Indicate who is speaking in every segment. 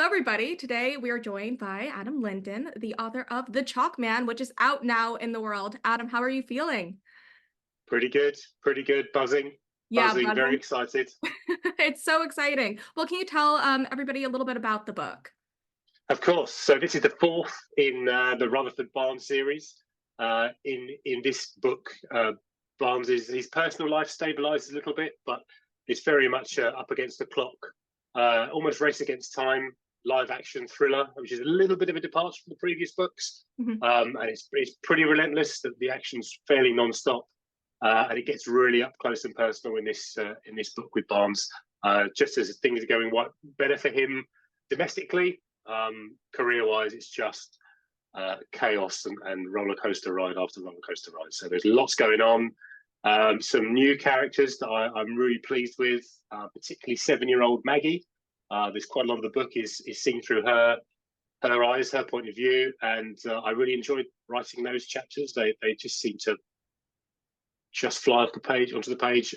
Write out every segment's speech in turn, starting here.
Speaker 1: Hello, everybody. Today we are joined by Adam Lyndon, the author of The Chalk Man, which is out now in the world. Adam, how are you feeling?
Speaker 2: Pretty good, pretty good. Buzzing,
Speaker 1: Yeah,
Speaker 2: buzzing, very
Speaker 1: buzzing.
Speaker 2: excited.
Speaker 1: It's so exciting. Well, can you tell everybody a little bit about the book?
Speaker 2: Of course. So this is the fourth in the Rutherford Barnes series. In this book, Barnes his personal life stabilizes a little bit, but it's very much up against the clock, almost race against time, live action thriller, which is a little bit of a departure from the previous books,
Speaker 1: Mhm.
Speaker 2: and it's pretty relentless. The action's fairly non-stop. And it gets really up close and personal in this book with Barnes. Just as things are going better for him domestically, career-wise, it's just chaos and roller coaster ride after roller coaster ride. So there's lots going on. Some new characters that I'm really pleased with, particularly 7-year-old Maggie. There's quite a lot of the book is seen through her eyes, her point of view, and I really enjoyed writing those chapters. They just seem to just fly off the page onto the page.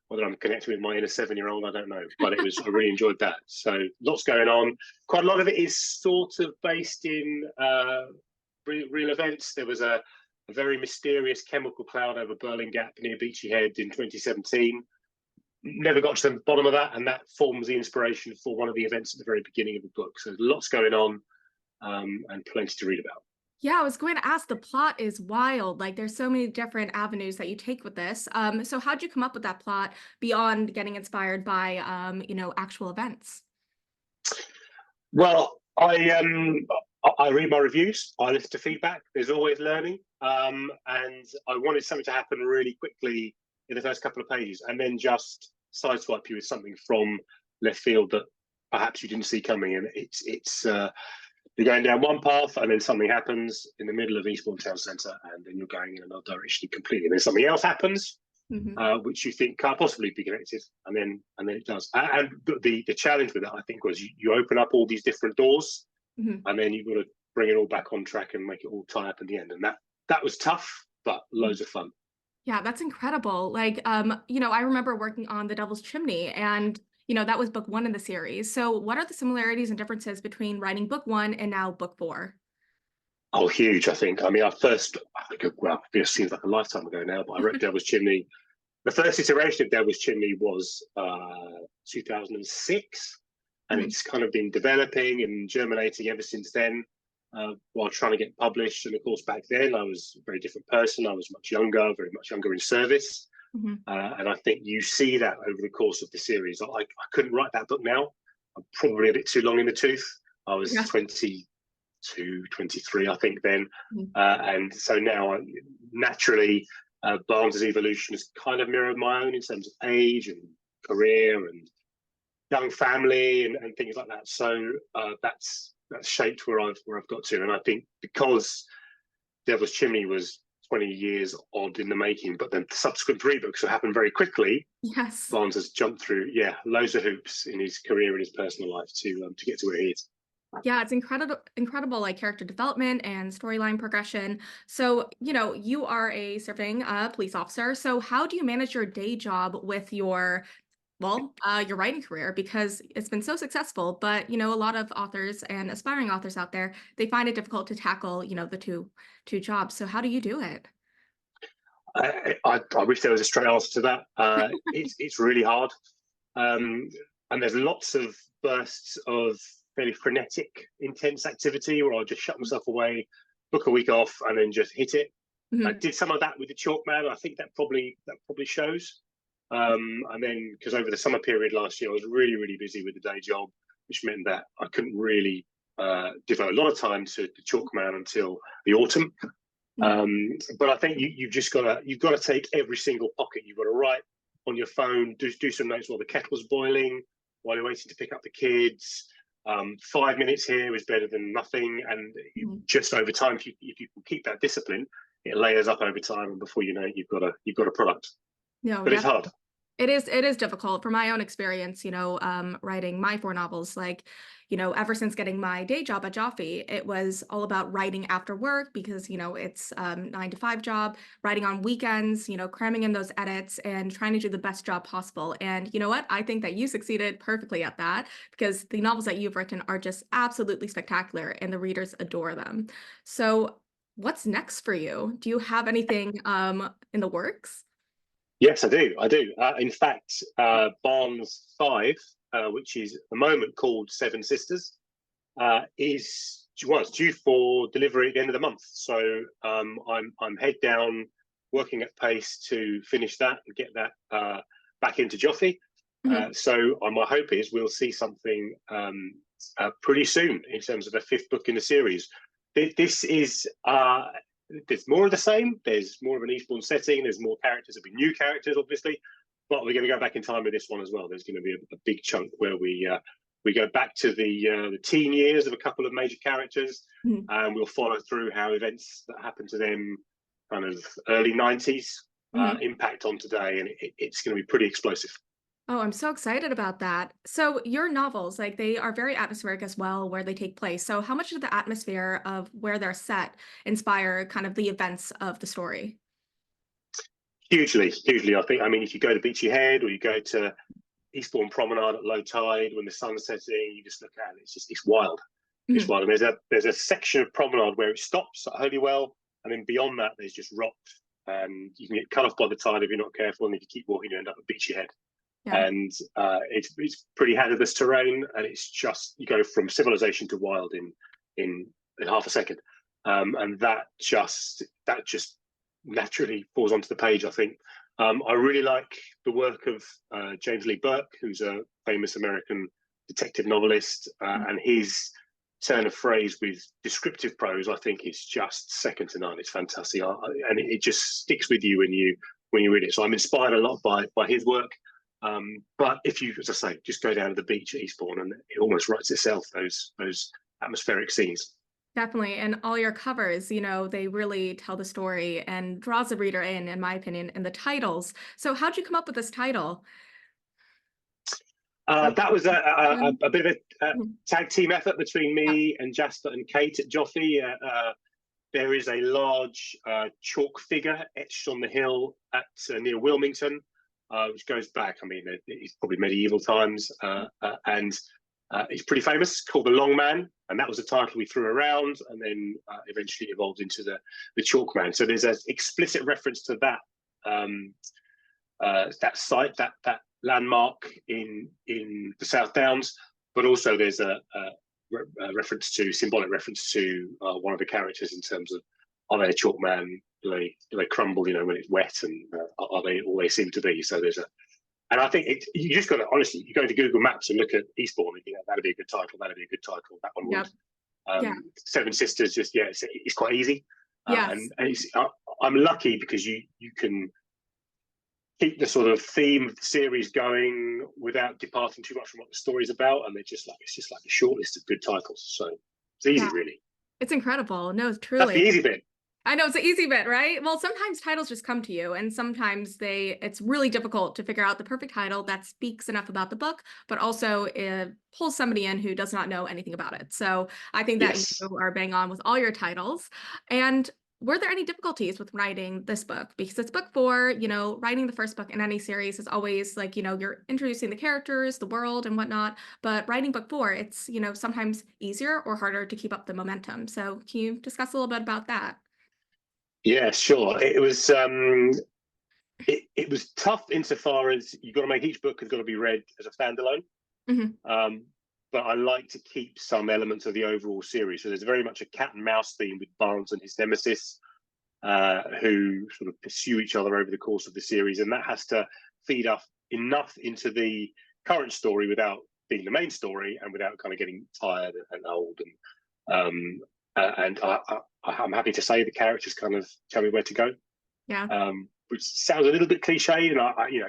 Speaker 2: Whether I'm connecting with my inner 7-year-old, I don't know, but I really enjoyed that. So lots going on. Quite a lot of it is sort of based in real events. There was a very mysterious chemical cloud over Berlin Gap near Beachy Head in 2017. Never got to the bottom of that, and that forms the inspiration for one of the events at the very beginning of the book. So lots going on, and plenty to read about.
Speaker 1: Yeah, I was going to ask, the plot is wild. Like there's so many different avenues that you take with this. So how'd you come up with that plot beyond getting inspired by actual events?
Speaker 2: Well, I read my reviews. I listen to feedback. There's always learning, and I wanted something to happen really quickly in the first couple of pages, and then just sideswipe you with something from left field that perhaps you didn't see coming. And it's you're going down one path, and then something happens in the middle of Eastbourne Town Centre, and then you're going in another direction completely. And then something else happens,
Speaker 1: Mhm.
Speaker 2: which you think can't possibly be connected, and then it does. And the challenge with that, I think, was you open up all these different doors,
Speaker 1: Mhm.
Speaker 2: and then you've got to bring it all back on track and make it all tie up in the end. And that was tough, but loads of fun.
Speaker 1: Yeah, that's incredible. Like, I remember working on The Devil's Chimney, and that was book one in the series. So, what are the similarities and differences between writing book one and now book four?
Speaker 2: Oh, huge! I think. I mean, well, it seems like a lifetime ago now, but I wrote Devil's Chimney. The first iteration of Devil's Chimney was 2006, and
Speaker 1: Mhm.
Speaker 2: it's kind of been developing and germinating ever since then, while trying to get published. And of course, back then I was a very different person. I was much younger, very much younger in service.
Speaker 1: Mhm.
Speaker 2: And I think you see that over the course of the series. I couldn't write that book now. I'm probably a bit too long in the tooth. I was
Speaker 1: Yeah.
Speaker 2: 22, 23, I think then.
Speaker 1: Mhm.
Speaker 2: And so now, naturally, Barnes's evolution has kind of mirrored my own in terms of age and career and young family and things like that. So that's shaped where I've got to. And I think because Devil's Chimney was 20 years odd in the making, but then the subsequent three books have happened very quickly.
Speaker 1: Yes.
Speaker 2: Barnes has jumped through, loads of hoops in his career and his personal life to get to where he is.
Speaker 1: Yeah, it's incredible, like character development and storyline progression. So, you are a serving police officer. So, how do you manage your day job with your writing career? Because it's been so successful, but a lot of authors and aspiring authors out there, they find it difficult to tackle, the two jobs. So, how do you do it?
Speaker 2: I wish there was a straight answer to that. It's really hard, um, and there's lots of bursts of fairly frenetic, intense activity where I'll just shut myself away, book a week off, and then just hit it. I
Speaker 1: Mhm.
Speaker 2: did some of that with the Chalk Man. I think that probably shows. And then because over the summer period last year, I was really busy with the day job, which meant that I couldn't really devote a lot of time to the Chalk Man until the autumn.
Speaker 1: Mhm.
Speaker 2: But I think you've got to take every single pocket. You've got to write on your phone, do some notes while the kettle's boiling, while you're waiting to pick up the kids. 5 minutes here is better than nothing, and
Speaker 1: Mhm.
Speaker 2: just over time, if you can keep that discipline, it layers up over time, and before you know it, you've got a product.
Speaker 1: No,
Speaker 2: But it's
Speaker 1: definitely.
Speaker 2: hard.
Speaker 1: It is difficult from my own experience, writing my 4 novels, like, ever since getting my day job at Joffy, it was all about writing after work because, it's 9 to 5 job, writing on weekends, cramming in those edits and trying to do the best job possible. And you know what? I think that you succeeded perfectly at that because the novels that you've written are just absolutely spectacular and the readers adore them. So, what's next for you? Do you have anything in the works?
Speaker 2: Yes, I do. I do. In fact, Barnes 5, which is at the moment called Seven Sisters, is well, it's due for delivery at the end of the month. So I'm head down, working at pace to finish that and get that back into Joffy.
Speaker 1: Mhm.
Speaker 2: So my hope is we'll see something pretty soon in terms of a 5th book in the series. This is there's more of the same. There's more of an Eastbourne setting. There's more characters. There'll be new characters, obviously, but we're going to go back in time with this one as well. There's going to be a big chunk where we go back to the teen years of a couple of major characters,
Speaker 1: Mhm.
Speaker 2: and we'll follow through how events that happened to them, kind of early '90s,
Speaker 1: Mhm.
Speaker 2: impact on today, and it's going to be pretty explosive.
Speaker 1: Oh, I'm so excited about that. So your novels, like they are very atmospheric as well, where they take place. So how much did the atmosphere of where they're set inspire kind of the events of the story?
Speaker 2: Hugely, hugely. I think. I mean, if you go to Beachy Head or you go to Eastbourne Promenade at low tide when the sun's setting, you just look at it. It's wild. It's
Speaker 1: Mhm.
Speaker 2: wild. And there's a section of promenade where it stops at Holywell, and then beyond that, there's just rocks, and you can get cut off by the tide if you're not careful. And if you keep walking, you end up at Beachy Head,
Speaker 1: Yeah.
Speaker 2: and it's pretty hazardous terrain, and it's just you go from civilization to wild in half a second, and that just naturally falls onto the page. I think I really like the work of James Lee Burke, who's a famous American detective novelist,
Speaker 1: Mhm.
Speaker 2: and his turn of phrase with descriptive prose, I think, is just second to none. It's fantastic, and it just sticks with you when you read it. So I'm inspired a lot by his work. But if you, as I say, just go down to the beach at Eastbourne, and it almost writes itself. Those atmospheric scenes.
Speaker 1: Definitely. And all your covers, they really tell the story and draws the reader in my opinion, in the titles. So how'd you come up with this title? That
Speaker 2: That was
Speaker 1: one?
Speaker 2: a bit of a
Speaker 1: Mhm.
Speaker 2: tag team effort between
Speaker 1: Yeah.
Speaker 2: me and Jasper and Kate at Joffy. There is a large chalk figure etched on the hill at near Wilmington, which goes back. I mean, it's probably medieval times, and it's pretty famous. Called the Long Man, and that was the title we threw around, and then eventually evolved into the Chalk Man. So there's an explicit reference to um, that site, that landmark in the South Downs, but also there's a reference to symbolic reference to one of the characters in terms of are they a chalk man? Do they crumble? When it's wet, and are they all they seem to be? So there's a and I think you just got to honestly, you go into Google Maps and look at Eastbourne, and that'd be a good title. That'd be a good title. That one would.
Speaker 1: Yep. Yeah.
Speaker 2: Seven Sisters, just yeah, it's quite easy,
Speaker 1: Yes.
Speaker 2: and I'm lucky because you can keep the sort of theme of the series going without departing too much from what the story's about, and it's just like a short list of good titles. So it's easy,
Speaker 1: Yeah.
Speaker 2: really.
Speaker 1: It's incredible. No,
Speaker 2: That's the
Speaker 1: truly.
Speaker 2: easy bit.
Speaker 1: I know it's the easy bit, right? Well, sometimes titles just come to you, and sometimes it's really difficult to figure out the perfect title that speaks enough about the book, but also pulls somebody in who does not know anything about it. So I think that you
Speaker 2: Yes.
Speaker 1: are bang on with all your titles. And were there any difficulties with writing this book? Because it's book 4, writing the first book in any series is always like, you're introducing the characters, the world, and whatnot. But writing book 4, it's, sometimes easier or harder to keep up the momentum. So can you discuss a little bit about that?
Speaker 2: Yeah, sure. It was tough insofar as you got to make each book has got to be read as a standalone.
Speaker 1: Mhm.
Speaker 2: Um, but I like to keep some elements of the overall series. So there's very much a cat and mouse theme with Barnes and his nemesis, who sort of pursue each other over the course of the series, and that has to feed up enough into the current story without being the main story and without kind of getting tired and old. And I'm happy to say the characters kind of tell me where to go,
Speaker 1: Yeah.
Speaker 2: which sounds a little bit cliche. And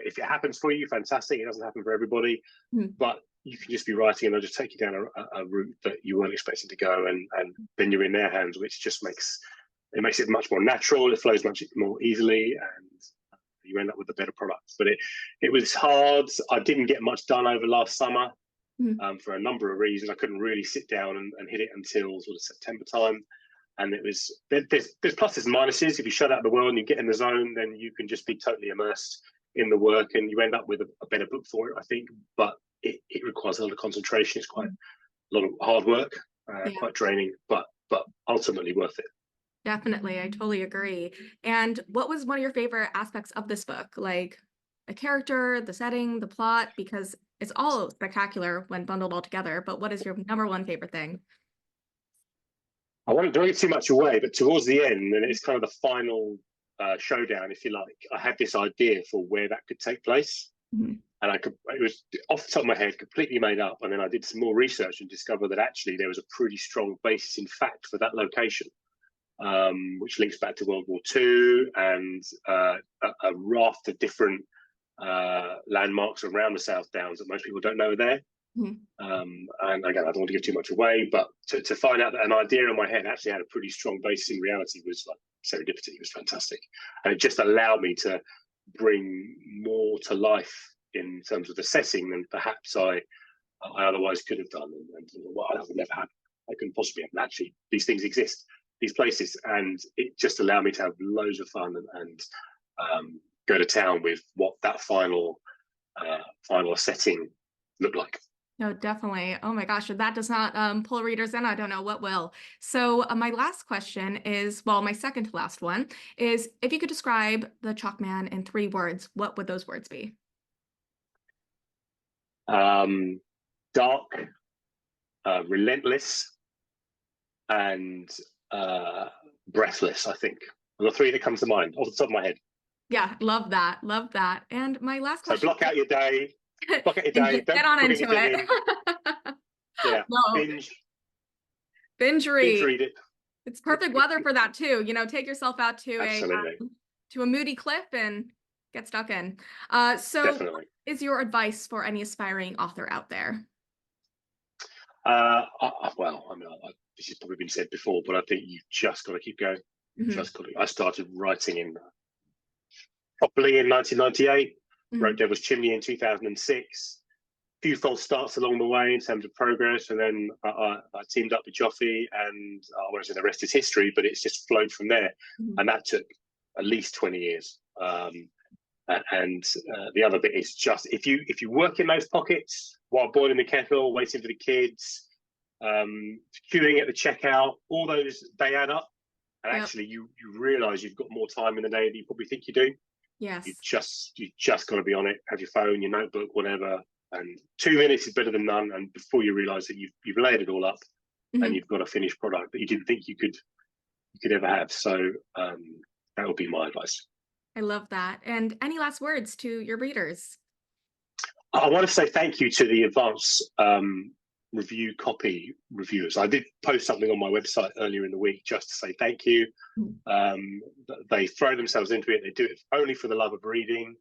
Speaker 2: if it happens for you, fantastic. It doesn't happen for everybody,
Speaker 1: Mhm.
Speaker 2: but you can just be writing and they'll just take you down a route that you weren't expecting to go, and then you're in their hands, which just makes it much more natural. It flows much more easily, and You end up with a better product. But it was hard. I didn't get much done over last summer for a number of reasons. I couldn't really sit down and hit it until sort of September time. And it was there's pluses and minuses. If you shut out the world and you get in the zone, then you can just be totally immersed in the work, and you end up with a better book for it, I think. But it requires a lot of concentration. It's quite a lot of hard work, quite draining, but ultimately worth it.
Speaker 1: Definitely, I totally agree. And what was one of your favorite aspects of this book? Like a character, the setting, the plot, because it's all spectacular when bundled all together. But what is your number one favorite thing?
Speaker 2: I won't give too much away, but towards the end, and it's kind of the final showdown, if you like, I had this idea for where that could take place. And it was off the top of my head, completely made up. And then I did some more research and discovered that actually there was a pretty strong basis in fact for that location. Which links back to World War II and a raft of different landmarks around the South Downs that most people don't know are there. And again, I don't want to give too much away, but to find out that an idea in my head actually had a pretty strong basis in reality was like serendipity. It was fantastic. And it just allowed me to bring more to life in terms of the setting than perhaps I otherwise could have done. And well, I would never have. I couldn't possibly have. Actually, these things exist, these places, and it just allowed me to have loads of fun and go to town with what that final setting looked like.
Speaker 1: No, definitely. Oh my gosh, if that does not pull readers in, I don't know what will. So my last question is, well, my second to last one is, if you could describe the Chalk Man in 3 words, what would those words be?
Speaker 2: Dark, relentless, and breathless, I think. Are the 3 that come to mind off the top of my head.
Speaker 1: Yeah, love that. Love that. And my last question.
Speaker 2: So block out your day. Block out your day.
Speaker 1: Get on into it.
Speaker 2: Yeah.
Speaker 1: No. Binge read.
Speaker 2: Binge read it.
Speaker 1: It's perfect weather for that too. You know, take yourself out to
Speaker 2: Absolutely.
Speaker 1: a moody cliff and get stuck in. So
Speaker 2: Definitely.
Speaker 1: what is your advice for any aspiring author out there?
Speaker 2: Well, I mean, this has probably been said before, but I think you've just got to keep going. Just got to. I started writing properly in 1998. Wrote Devil's Chimney in 2006. A few false starts along the way in terms of progress, and then I teamed up with Joffy, and I won't say the rest is history, but it's just flowed from there. And that took at least 20 years. And the other bit is just if you work in those pockets while boiling the kettle, waiting for the kids, queuing at the checkout, all those, they add up. And actually, you realize you've got more time in the day than you probably think you do.
Speaker 1: Yes.
Speaker 2: You just got to be on it. Have your phone, your notebook, whatever. And 2 minutes is better than none. And before you realize that you've laid it all up, and you've got a finished product that you didn't think you could ever have. So that would be my advice.
Speaker 1: I love that. And any last words to your readers?
Speaker 2: I want to say thank you to the advance review copy reviewers. I did post something on my website earlier in the week just to say thank you. They throw themselves into it. They do it only for the love of reading,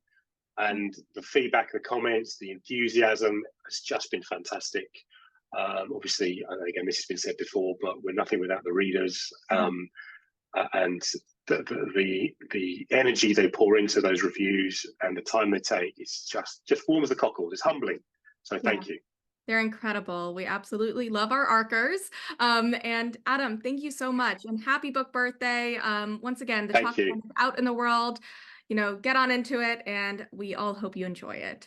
Speaker 2: and the feedback, the comments, the enthusiasm has just been fantastic. Obviously, again, this has been said before, but we're nothing without the readers, and the energy they pour into those reviews and the time they take, it's just warms the cockles. It's humbling. So thank you.
Speaker 1: They're incredible. We absolutely love our ARCers. And Adam, thank you so much, and happy book birthday. Once again, the Chalk Man is out in the world. You know, get on into it, and we all hope you enjoy it.